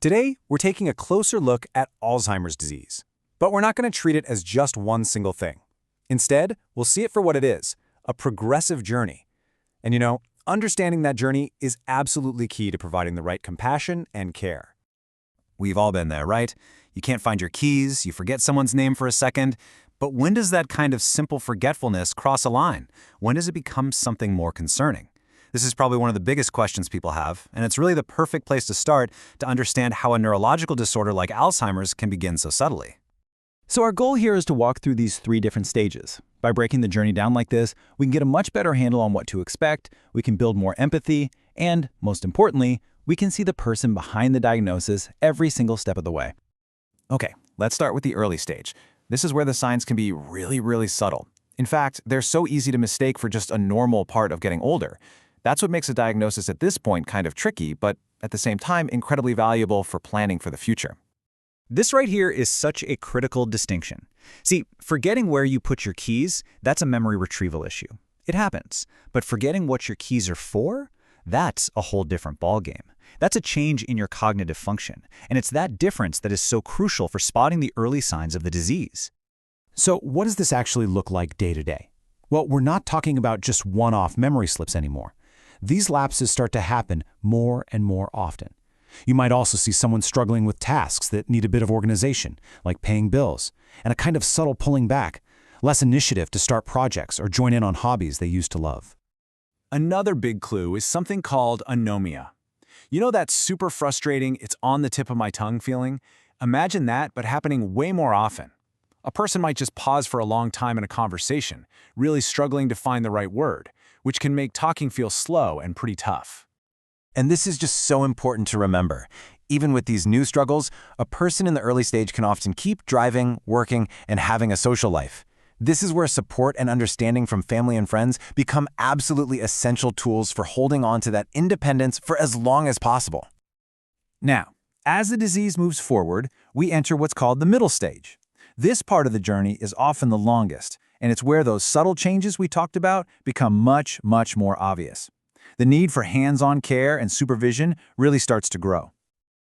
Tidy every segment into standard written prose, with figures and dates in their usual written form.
Today, we're taking a closer look at Alzheimer's disease. But we're not going to treat it as just one single thing. Instead, we'll see it for what it is, a progressive journey. And understanding that journey is absolutely key to providing the right compassion and care. We've all been there, right? You can't find your keys, you forget someone's name for a second. But when does that kind of simple forgetfulness cross a line? When does it become something more concerning? This is probably one of the biggest questions people have, and it's really the perfect place to start to understand how a neurological disorder like Alzheimer's can begin so subtly. So our goal here is to walk through these 3 different stages. By breaking the journey down like this, we can get a much better handle on what to expect, we can build more empathy, and, most importantly, we can see the person behind the diagnosis every single step of the way. Okay, let's start with the early stage. This is where the signs can be really subtle. In fact, they're so easy to mistake for just a normal part of getting older. That's what makes a diagnosis at this point kind of tricky, but at the same time incredibly valuable for planning for the future. This right here is such a critical distinction. See, forgetting where you put your keys, that's a memory retrieval issue. It happens. But forgetting what your keys are for, that's a whole different ballgame. That's a change in your cognitive function, and it's that difference that is so crucial for spotting the early signs of the disease. So what does this actually look like day to day? Well, we're not talking about just one-off memory slips anymore. These lapses start to happen more and more often. You might also see someone struggling with tasks that need a bit of organization, like paying bills, and a kind of subtle pulling back, less initiative to start projects or join in on hobbies they used to love. Another big clue is something called anomia. You know that super frustrating, it's on the tip of my tongue feeling? Imagine that, but happening way more often. A person might just pause for a long time in a conversation, really struggling to find the right word, which can make talking feel slow and pretty tough. And this is just so important to remember. Even with these new struggles, a person in the early stage can often keep driving, working, and having a social life. This is where support and understanding from family and friends become absolutely essential tools for holding on to that independence for as long as possible. Now, as the disease moves forward, we enter what's called the middle stage. This part of the journey is often the longest, and it's where those subtle changes we talked about become much more obvious. The need for hands-on care and supervision really starts to grow.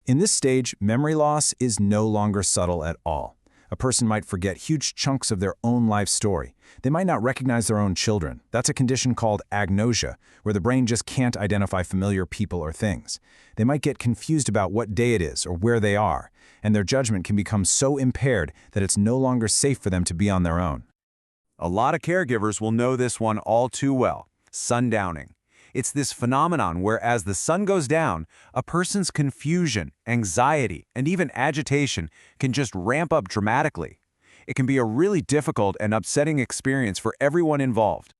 In this stage, memory loss is no longer subtle at all. A person might forget huge chunks of their own life story. They might not recognize their own children. That's a condition called agnosia, where the brain just can't identify familiar people or things. They might get confused about what day it is or where they are, and their judgment can become so impaired that it's no longer safe for them to be on their own. A lot of caregivers will know this one all too well: sundowning. It's this phenomenon where as the sun goes down, a person's confusion, anxiety, and even agitation can just ramp up dramatically. It can be a really difficult and upsetting experience for everyone involved.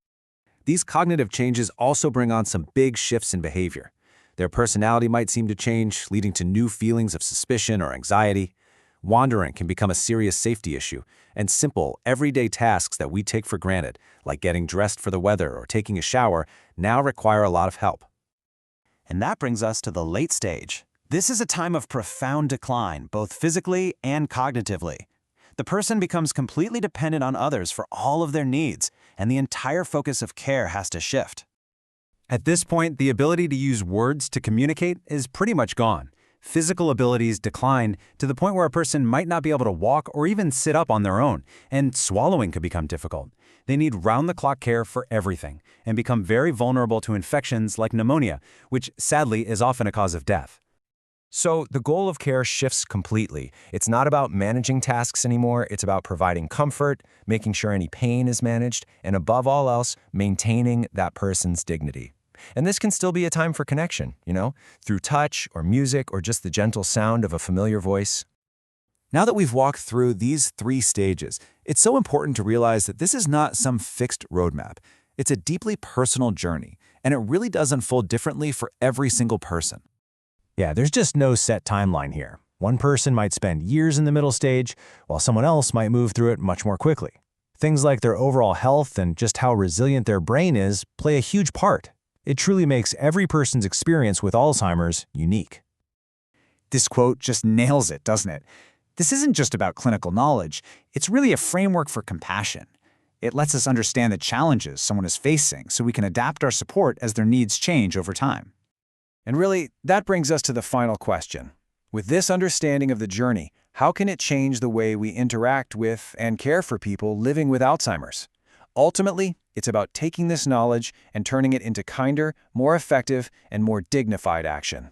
These cognitive changes also bring on some big shifts in behavior. Their personality might seem to change, leading to new feelings of suspicion or anxiety. Wandering can become a serious safety issue, and simple, everyday tasks that we take for granted, like getting dressed for the weather or taking a shower, now require a lot of help. And that brings us to the late stage. This is a time of profound decline, both physically and cognitively. The person becomes completely dependent on others for all of their needs, and the entire focus of care has to shift. At this point, the ability to use words to communicate is pretty much gone. Physical abilities decline to the point where a person might not be able to walk or even sit up on their own, and swallowing could become difficult. They need round-the-clock care for everything and become very vulnerable to infections like pneumonia, which sadly is often a cause of death. So the goal of care shifts completely. It's not about managing tasks anymore, it's about providing comfort, making sure any pain is managed, and above all else, maintaining that person's dignity. And this can still be a time for connection, through touch or music or just the gentle sound of a familiar voice. Now that we've walked through these 3 stages, it's so important to realize that this is not some fixed roadmap. It's a deeply personal journey, and it really does unfold differently for every single person. Yeah, there's just no set timeline here. One person might spend years in the middle stage, while someone else might move through it much more quickly. Things like their overall health and just how resilient their brain is play a huge part. It truly makes every person's experience with Alzheimer's unique. This quote just nails it, doesn't it? This isn't just about clinical knowledge, it's really a framework for compassion. It lets us understand the challenges someone is facing so we can adapt our support as their needs change over time. And really, that brings us to the final question. With this understanding of the journey, how can it change the way we interact with and care for people living with Alzheimer's? Ultimately, it's about taking this knowledge and turning it into kinder, more effective, and more dignified action.